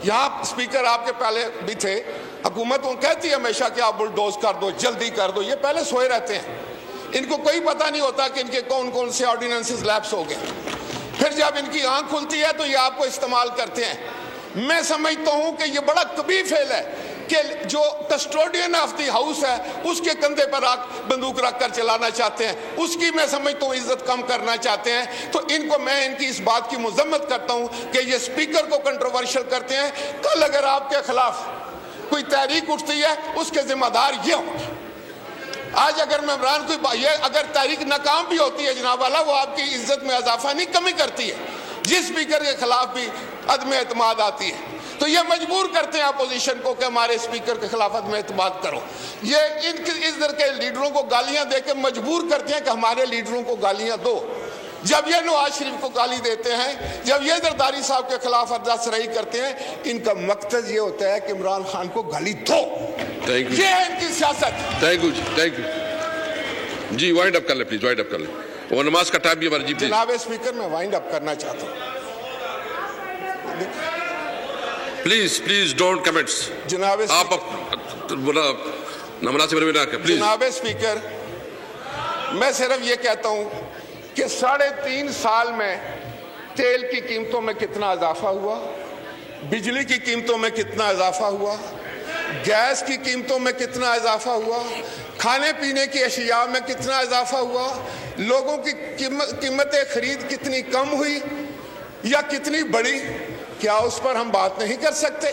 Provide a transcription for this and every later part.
یہاں سپیکر آپ کے پہلے بھی تھے, حکومت وہ کہتی ہے ہمیشہ کہ آپ بلڈوز کر دو, جلدی کر دو, یہ پہلے سوئے رہتے ہیں, ان کو کوئی پتہ نہیں ہوتا کہ ان کے کون کون سے آرڈیننسز لیپس ہو گئے. پھر جب ان کی آنکھ کھلتی ہے تو یہ آپ کو استعمال کرتے ہیں. میں سمجھتا ہوں کہ یہ بڑا کبھی فعل ہے کہ جو کسٹوڈین آف دی ہاؤس ہے اس کے کندھے پر بندوق رکھ کر چلانا چاہتے ہیں, اس کی میں سمجھتا ہوں عزت کم کرنا چاہتے ہیں. تو ان کو میں ان کی اس بات کی مذمت کرتا ہوں کہ یہ سپیکر کو کنٹروورشل کرتے ہیں. کل اگر آپ کے خلاف کوئی تحریک اٹھتی ہے اس کے ذمہ دار یہ ہوں گے. آج اگر ممبران کوئی اگر تحریک ناکام بھی ہوتی ہے جناب والا, وہ آپ کی عزت میں اضافہ نہیں کمی کرتی ہے. جس سپیکر کے خلاف بھی عدم اعتماد آتی ہے تو یہ مجبور کرتے ہیں اپوزیشن کو کہ ہمارے سپیکر کے خلاف عدم اعتماد کرو. یہ اس در کے لیڈروں کو گالیاں دے کے مجبور کرتے ہیں کہ ہمارے لیڈروں کو گالیاں دو. جب یہ نواز شریف کو گالی دیتے ہیں, جب یہ زرداری صاحب کے خلاف ارادہ کرتے ہیں, ان کا مقصد یہ ہوتا ہے کہ عمران خان کو گالی دو. یہ ہے ان کی سیاست. تھینک یو جی. وائنڈ اپ کر لیں پلیز, وائنڈ اپ کر لیں, وہ نماز کا ٹائم بھی ہمارا. جناب اسپیکر میں وائنڈ اپ کرنا چاہتا ہوں. Please don't comments. جناب آپ نامناسب رویہ نہ کریں. جناب اسپیکر, میں صرف یہ کہتا ہوں کہ 3.5 سال میں تیل کی قیمتوں میں کتنا اضافہ ہوا, بجلی کی قیمتوں میں کتنا اضافہ ہوا, گیس کی قیمتوں میں کتنا اضافہ ہوا, کھانے پینے کی اشیاء میں کتنا اضافہ ہوا, لوگوں کی قیمت خرید کتنی کم ہوئی یا کتنی بڑی, کیا اس پر ہم بات نہیں کر سکتے؟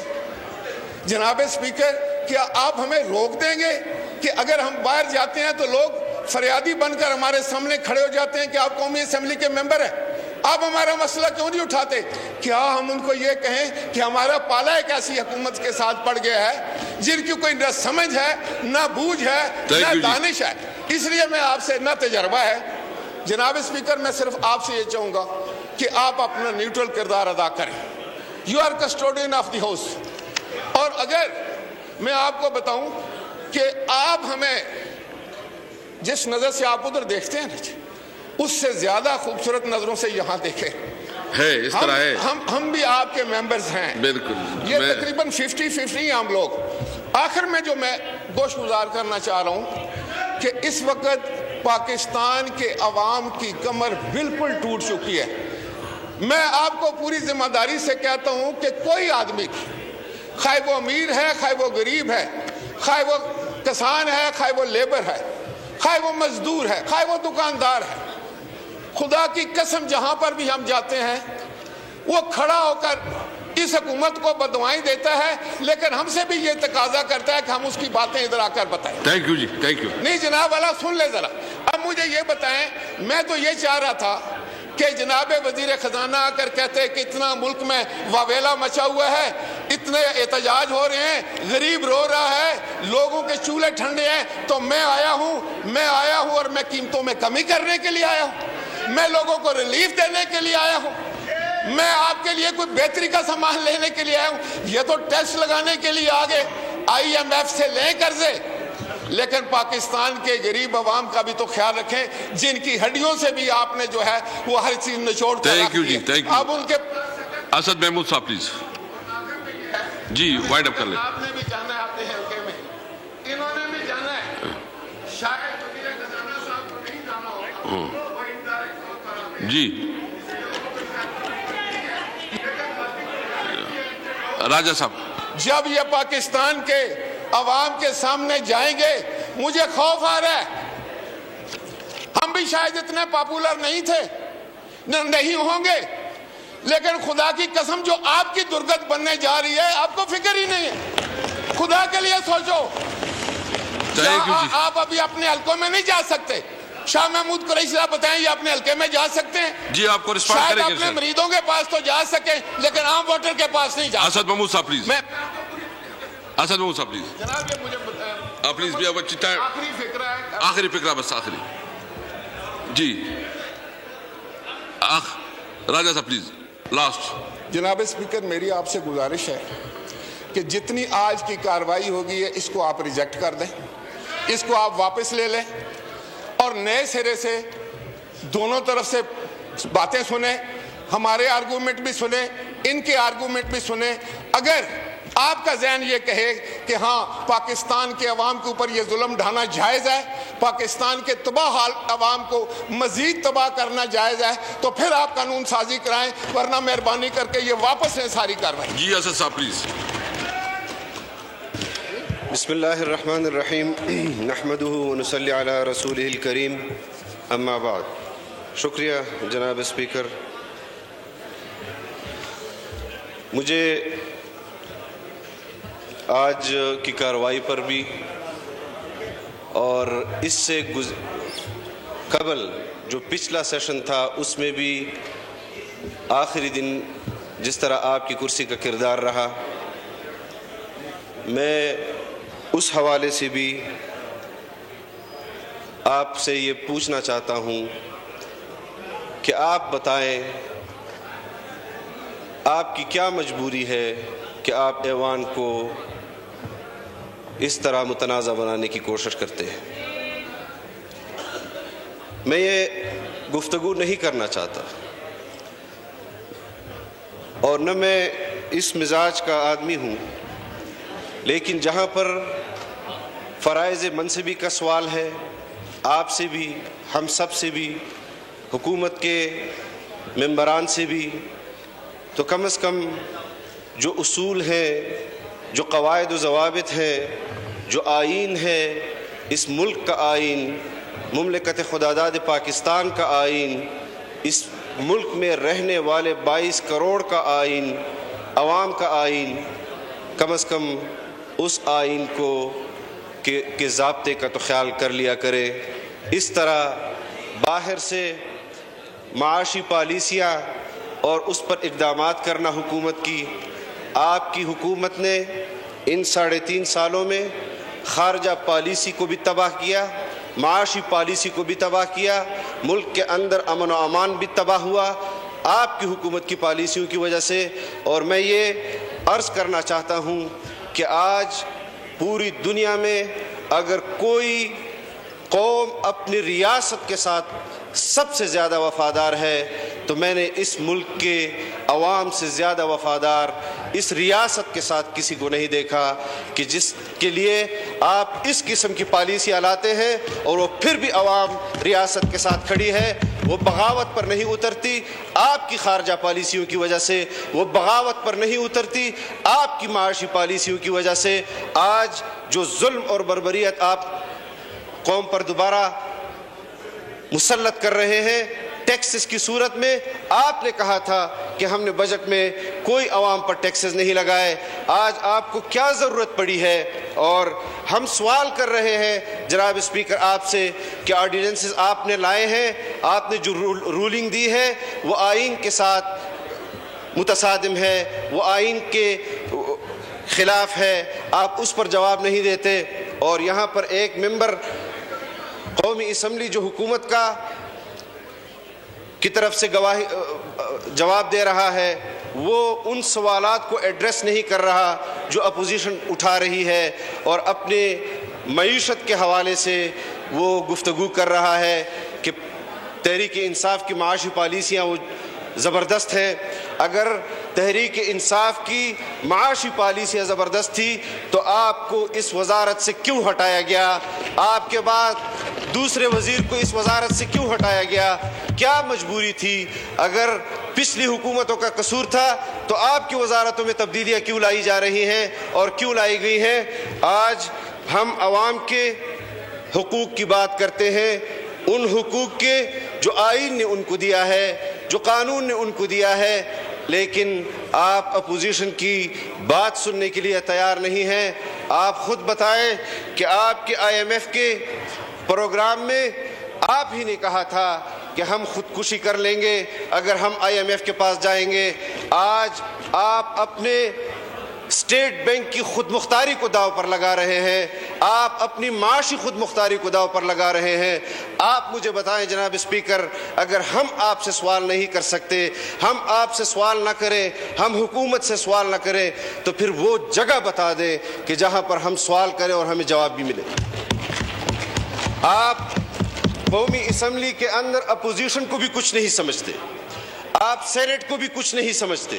جناب اسپیکر, کیا آپ ہمیں روک دیں گے کہ اگر ہم باہر جاتے ہیں تو لوگ فریادی بن کر ہمارے سامنے کھڑے ہو جاتے ہیں کہ آپ قومی اسمبلی کے ممبر ہیں, آپ ہمارا مسئلہ کیوں نہیں اٹھاتے؟ کیا ہم ان کو یہ کہیں کہ ہمارا پالا ایک ایسی حکومت کے ساتھ پڑ گیا ہے جن کی کوئی نہ سمجھ ہے, نہ بوجھ ہے, نہ دانش ہے, اس لیے میں آپ سے نہ تجربہ ہے. جناب اسپیکر, میں صرف آپ سے یہ چاہوں گا کہ آپ اپنا نیوٹرل کردار ادا کریں. You are custodian of the house. اور اگر میں آپ کو بتاؤں کہ آپ ہمیں جس نظر سے آپ ادھر دیکھتے ہیں اس سے زیادہ خوبصورت نظروں سے یہاں دیکھیں. اس طرح ہے, ہم بھی آپ کے ممبرز ہیں. بالکل, یہ تقریباً 50-50 ہم لوگ. آخر میں جو میں گوش گزار کرنا چاہ رہا ہوں کہ اس وقت پاکستان کے عوام کی کمر بالکل ٹوٹ چکی ہے. میں آپ کو پوری ذمہ داری سے کہتا ہوں کہ کوئی آدمی, خواہ وہ امیر ہے, خواہ وہ غریب ہے, خواہ وہ کسان ہے, خواہ وہ لیبر ہے, خواہ وہ مزدور ہے, خواہ وہ دکاندار ہے, خدا کی قسم جہاں پر بھی ہم جاتے ہیں وہ کھڑا ہو کر اس حکومت کو بددعائیں دیتا ہے, لیکن ہم سے بھی یہ تقاضا کرتا ہے کہ ہم اس کی باتیں ادھر آ کر بتائیں. Thank you ji, thank you. نہیں جناب والا, سن لے ذرا. اب مجھے یہ بتائیں, میں تو یہ چاہ رہا تھا کہ جناب وزیر خزانہ آ کر کہتے کہ اتنا ملک میں واویلا مچا ہوا ہے, اتنے احتجاج ہو رہے ہیں, غریب رو رہا ہے, لوگوں کے چولہے ٹھنڈے ہیں, تو میں آیا ہوں اور میں قیمتوں میں کمی کرنے کے لیے آیا ہوں, میں لوگوں کو ریلیف دینے کے لیے آیا ہوں, میں آپ کے لیے کوئی بہتری کا سامان لینے کے لیے آیا ہوں. یہ تو ٹیکس لگانے کے لیے آگے IMF سے لیں قرضے, لیکن پاکستان کے غریب عوام کا بھی تو خیال رکھیں جن کی ہڈیوں سے بھی آپ نے جو ہے وہ ہر چیز نچوڑ کر رکھ دی ہے. اب ان کے اسد محمود صاحب پلیز جی, وائنڈ اپ کر لیں. آپ نے بھی جانا ہے اپنے حلقے میں, انہوں نے بھی جانا ہے, شاید وزیر خزانہ صاحب کو نہیں جانا ہوگا جی. راجہ صاحب, جب یہ پاکستان کے عوام کے سامنے جائیں گے مجھے خوف آ رہا ہے. ہم بھی شاید اتنے پاپولر نہیں تھے, نہیں ہوں گے, لیکن خدا کی قسم جو آپ کی درگت بننے جا رہی ہے آپ کو فکر ہی نہیں ہے. خدا کے لیے سوچو, آپ ابھی اپنے حلقوں میں نہیں جا سکتے. شاہ محمود قریشی صاحب بتائیں یہ اپنے حلقے میں جا سکتے ہیں؟ جی آپ کو رسپانڈ شاید کریں گے. اپنے مریدوں کے پاس تو جا سکیں لیکن عام ووٹر کے پاس نہیں جا سکتے. اسد محمود صاحب پلیز. اسد محمود صاحب پلیز. جناب یہ مجھے پلیز بھی آخری فکرہ ہے, آخری فکرہ بس آخری. جی راجہ صاحب پلیز لاسٹ. جناب اسپیکر, میری آپ سے گزارش ہے کہ جتنی آج کی کارروائی ہوگی ہے اس کو آپ ریجیکٹ کر دیں, اس کو آپ واپس لے لیں اور نئے سرے سے دونوں طرف سے باتیں سنیں, ہمارے آرگومنٹ بھی سنیں, ان کے آرگومنٹ بھی سنیں. اگر آپ کا ذہن یہ کہے کہ ہاں پاکستان کے عوام کے اوپر یہ ظلم ڈھانا جائز ہے, پاکستان کے تباہ حال عوام کو مزید تباہ کرنا جائز ہے, تو پھر آپ قانون سازی کرائیں, ورنہ مہربانی کر کے یہ واپس لیں ساری کارروائی. جی اسد صاحب پلیز. بسم اللہ الرحمن الرحیم. نحمدہ ونصلی علی رسولہ الکریم. اما بعد. شکریہ جناب اسپیکر. مجھے آج کی کارروائی پر بھی اور اس سے قبل جو پچھلا سیشن تھا اس میں بھی آخری دن جس طرح آپ کی کرسی کا کردار رہا, میں اس حوالے سے بھی آپ سے یہ پوچھنا چاہتا ہوں کہ آپ بتائیں آپ کی کیا مجبوری ہے کہ آپ ایوان کو اس طرح متنازع بنانے کی کوشش کرتے ہیں. میں یہ گفتگو نہیں کرنا چاہتا اور نہ میں اس مزاج کا آدمی ہوں, لیکن جہاں پر فرائض منصبی کا سوال ہے, آپ سے بھی, ہم سب سے بھی, حکومت کے ممبران سے بھی, تو کم از کم جو اصول ہیں, جو قواعد و ضوابط ہیں, جو آئین ہے, اس ملک کا آئین, مملکت خداداد پاکستان کا آئین, اس ملک میں رہنے والے 22 کروڑ کا آئین, عوام کا آئین, کم از کم اس آئین کو کے ضابطے کا تو خیال کر لیا کرے. اس طرح باہر سے معاشی پالیسیاں اور اس پر اقدامات کرنا حکومت کی, آپ کی حکومت نے ان 3.5 سالوں میں خارجہ پالیسی کو بھی تباہ کیا, معاشی پالیسی کو بھی تباہ کیا, ملک کے اندر امن و امان بھی تباہ ہوا آپ کی حکومت کی پالیسیوں کی وجہ سے. اور میں یہ عرض کرنا چاہتا ہوں کہ آج پوری دنیا میں اگر کوئی قوم اپنی ریاست کے ساتھ سب سے زیادہ وفادار ہے تو میں نے اس ملک کے عوام سے زیادہ وفادار اس ریاست کے ساتھ کسی کو نہیں دیکھا کہ جس کے لیے آپ اس قسم کی پالیسیاں لاتے ہیں اور وہ پھر بھی عوام ریاست کے ساتھ کھڑی ہے, وہ بغاوت پر نہیں اترتی. آپ کی خارجہ پالیسیوں کی وجہ سے وہ بغاوت پر نہیں اترتی, آپ کی معاشی پالیسیوں کی وجہ سے آج جو ظلم اور بربریت آپ قوم پر دوبارہ مسلط کر رہے ہیں ٹیکسز کی صورت میں. آپ نے کہا تھا کہ ہم نے بجٹ میں کوئی عوام پر ٹیکسز نہیں لگائے, آج آپ کو کیا ضرورت پڑی ہے؟ اور ہم سوال کر رہے ہیں جناب اسپیکر آپ سے کہ آرڈیننسز آپ نے لائے ہیں, آپ نے جو رولنگ دی ہے وہ آئین کے ساتھ متصادم ہے, وہ آئین کے خلاف ہے, آپ اس پر جواب نہیں دیتے. اور یہاں پر ایک ممبر قومی اسمبلی جو حکومت کی طرف سے جواب دے رہا ہے, وہ ان سوالات کو ایڈریس نہیں کر رہا جو اپوزیشن اٹھا رہی ہے, اور اپنے معیشت کے حوالے سے وہ گفتگو کر رہا ہے کہ تحریک انصاف کی معاشی پالیسیاں وہ زبردست ہیں. اگر تحریک انصاف کی معاشی پالیسیاں زبردست تھی تو آپ کو اس وزارت سے کیوں ہٹایا گیا؟ آپ کے بعد دوسرے وزیر کو اس وزارت سے کیوں ہٹایا گیا؟ کیا مجبوری تھی؟ اگر پچھلی حکومتوں کا قصور تھا تو آپ کی وزارتوں میں تبدیلیاں کیوں لائی جا رہی ہیں اور کیوں لائی گئی ہیں؟ آج ہم عوام کے حقوق کی بات کرتے ہیں, ان حقوق کے جو آئین نے ان کو دیا ہے, جو قانون نے ان کو دیا ہے, لیکن آپ اپوزیشن کی بات سننے کے لیے تیار نہیں ہیں. آپ خود بتائیں کہ آپ کے IMF کے پروگرام میں آپ ہی نے کہا تھا کہ ہم خودکشی کر لیں گے اگر ہم IMF کے پاس جائیں گے. آج آپ اپنے اسٹیٹ بینک کی خود مختاری کو داؤ پر لگا رہے ہیں, آپ اپنی معاشی خود مختاری کو داؤ پر لگا رہے ہیں. آپ مجھے بتائیں جناب اسپیکر, اگر ہم آپ سے سوال نہیں کر سکتے, ہم آپ سے سوال نہ کریں, ہم حکومت سے سوال نہ کریں, تو پھر وہ جگہ بتا دیں کہ جہاں پر ہم سوال کریں اور ہمیں جواب بھی ملے. آپ قومی اسمبلی کے اندر اپوزیشن کو بھی کچھ نہیں سمجھتے, آپ سینٹ کو بھی کچھ نہیں سمجھتے،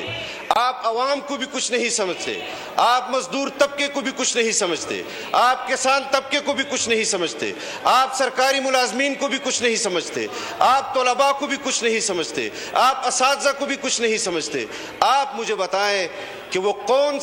آپ عوام کو بھی کچھ نہیں سمجھتے، آپ مزدور طبقے کو بھی کچھ نہیں سمجھتے، آپ کسان طبقے کو بھی کچھ نہیں سمجھتے، آپ سرکاری ملازمین کو بھی کچھ نہیں سمجھتے، آپ طلباء کو بھی کچھ نہیں سمجھتے، آپ اساتذہ کو بھی کچھ نہیں سمجھتے۔ آپ مجھے بتائیں کہ وہ کون